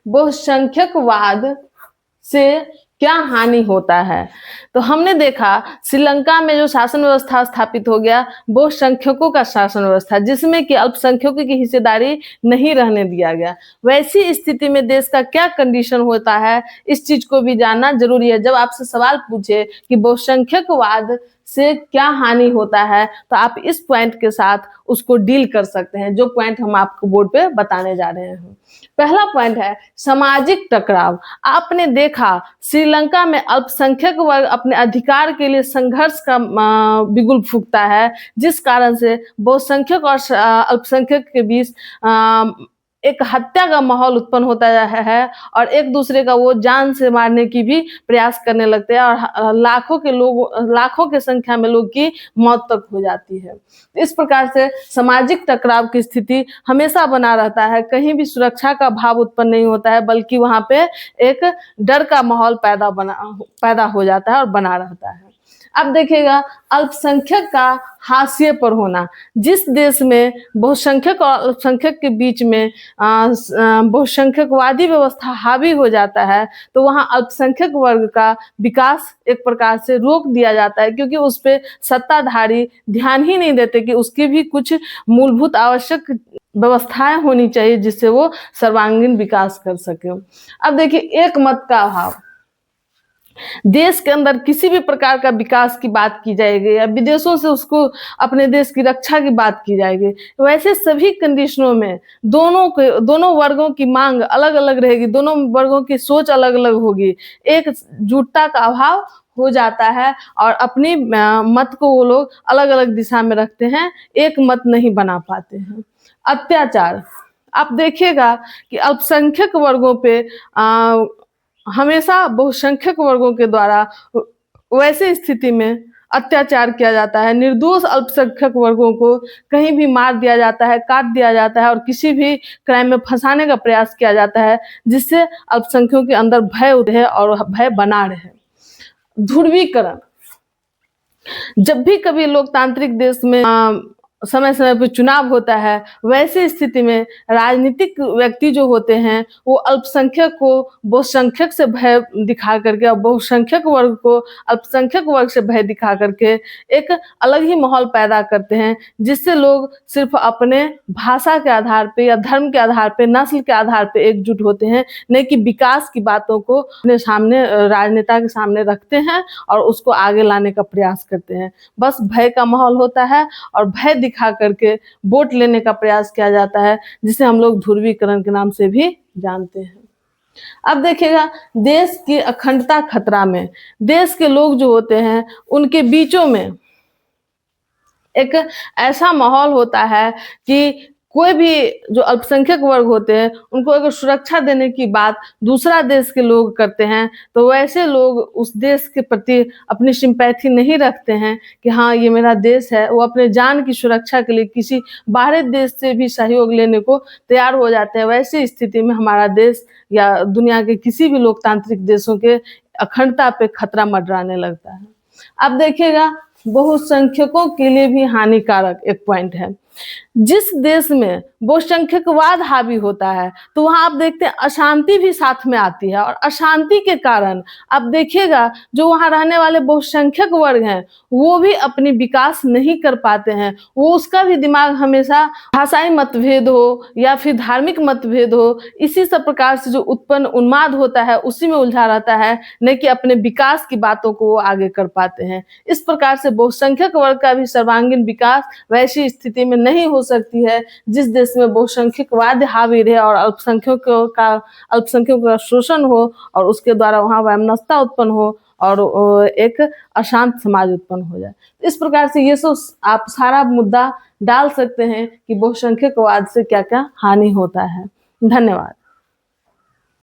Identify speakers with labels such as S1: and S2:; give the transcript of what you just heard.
S1: बहुसंख्यकवाद से क्या हानि होता है। तो हमने देखा श्रीलंका में जो शासन व्यवस्था स्थापित हो गया, बहुसंख्यकों का शासन व्यवस्था, जिसमें कि अल्पसंख्यकों की हिस्सेदारी नहीं रहने दिया गया। वैसी स्थिति में देश का क्या कंडीशन होता है, इस चीज को भी जानना जरूरी है। जब आपसे सवाल पूछे कि बहुसंख्यकवाद से क्या हानि होता है, तो आप इस पॉइंट के साथ उसको डील कर सकते हैं, जो पॉइंट हम आपको बोर्ड पे बताने जा रहे हैं। पहला पॉइंट है सामाजिक टकराव। आपने देखा श्रीलंका में अल्पसंख्यक वर्ग अपने अधिकार के लिए संघर्ष का बिगुल फूंकता है, जिस कारण से बहुसंख्यक और अल्पसंख्यक के बीच एक हत्या का माहौल उत्पन्न होता है और एक दूसरे का वो जान से मारने की भी प्रयास करने लगते हैं और लाखों के संख्या में लोग की मौत तक हो जाती है। इस प्रकार से सामाजिक टकराव की स्थिति हमेशा बना रहता है, कहीं भी सुरक्षा का भाव उत्पन्न नहीं होता है, बल्कि वहां पे एक डर का माहौल पैदा हो जाता है और बना रहता है। अब देखिएगा अल्पसंख्यक का हाशिए पर होना। जिस देश में बहुसंख्यक और अल्पसंख्यक के बीच में बहुसंख्यकवादी व्यवस्था हावी हो जाता है, तो वहां अल्पसंख्यक वर्ग का विकास एक प्रकार से रोक दिया जाता है, क्योंकि उस पे सत्ताधारी ध्यान ही नहीं देते कि उसकी भी कुछ मूलभूत आवश्यक व्यवस्थाएं होनी चाहिए जिससे वो सर्वांगीण विकास कर सके। अब देखिए एक मत का अभाव। देश के अंदर किसी भी प्रकार का विकास की बात की जाएगी या विदेशों से उसको अपने देश की रक्षा की बात की जाएगी, वैसे सभी कंडीशनों में दोनों वर्गों की मांग अलग अलग रहेगी, दोनों वर्गों की सोच अलग अलग होगी, एकजुटता का अभाव हो जाता है और अपनी मत को वो लोग अलग अलग दिशा में रखते हैं, एक मत नहीं बना पाते हैं। अत्याचार। आप देखिएगा कि अल्पसंख्यक वर्गों पे हमेशा बहुसंख्यक वर्गों के द्वारा वैसे स्थिति में अत्याचार किया जाता है। निर्दोष अल्पसंख्यक वर्गों को कहीं भी मार दिया जाता है, काट दिया जाता है और किसी भी क्राइम में फंसाने का प्रयास किया जाता है, जिससे अल्पसंख्यकों के अंदर भय उठे और भय बना रहे। ध्रुवीकरण। जब भी कभी लोकतांत्रिक देश में समय समय पर चुनाव होता है, वैसी स्थिति में राजनीतिक व्यक्ति जो होते हैं वो अल्पसंख्यक को बहुसंख्यक से भय दिखा करके और बहुसंख्यक वर्ग को अल्पसंख्यक वर्ग से भय दिखा करके एक अलग ही माहौल पैदा करते हैं, जिससे लोग सिर्फ अपने भाषा के आधार पे या धर्म के आधार पे, नस्ल के आधार पे एकजुट होते हैं, नहीं कि विकास की बातों को अपने सामने राजनेता के सामने रखते हैं और उसको आगे लाने का प्रयास करते हैं। बस भय का माहौल होता है और भय दिखा करके वोट लेने का प्रयास किया जाता है, जिसे हम लोग ध्रुवीकरण के नाम से भी जानते हैं। अब देखिएगा देश की अखंडता खतरा में। देश के लोग जो होते हैं उनके बीचों में एक ऐसा माहौल होता है कि कोई भी जो अल्पसंख्यक वर्ग होते हैं उनको अगर सुरक्षा देने की बात दूसरा देश के लोग करते हैं, तो वैसे लोग उस देश के प्रति अपनी सिंपैथी नहीं रखते हैं कि हाँ ये मेरा देश है। वो अपने जान की सुरक्षा के लिए किसी बाहरी देश से भी सहयोग लेने को तैयार हो जाते हैं। वैसी स्थिति में हमारा देश या दुनिया के किसी भी लोकतांत्रिक देशों के अखंडता पे खतरा मंडराने लगता है। अब देखिएगा बहुसंख्यकों के लिए भी हानिकारक एक पॉइंट है। जिस देश में बहुसंख्यकवाद हावी होता है, तो वहां आप देखते हैं अशांति भी साथ में आती है और अशांति के कारण आप देखिएगा जो वहां रहने वाले बहुसंख्यक वर्ग हैं वो भी अपनी विकास नहीं कर पाते हैं। वो उसका भी दिमाग हमेशा भाषाई मतभेद हो या फिर धार्मिक मतभेद हो, इसी सब प्रकार से जो उत्पन्न उन्माद होता है उसी में उलझा रहता है, नहीं कि अपने विकास की बातों को वो आगे कर पाते हैं। इस प्रकार से बहुसंख्यक वर्ग का भी सर्वांगीण विकास वैसी स्थिति में नहीं हो सकती है जिस देश में बहुसंख्यकवाद हावी रहे और अल्पसंख्यकों का शोषण हो और उसके द्वारा वहां वैमनस्यता उत्पन्न हो और एक अशांत समाज उत्पन्न हो जाए। इस प्रकार से ये सब आप सारा मुद्दा डाल सकते हैं कि बहुसंख्यकवाद से क्या क्या हानि होता है। धन्यवाद।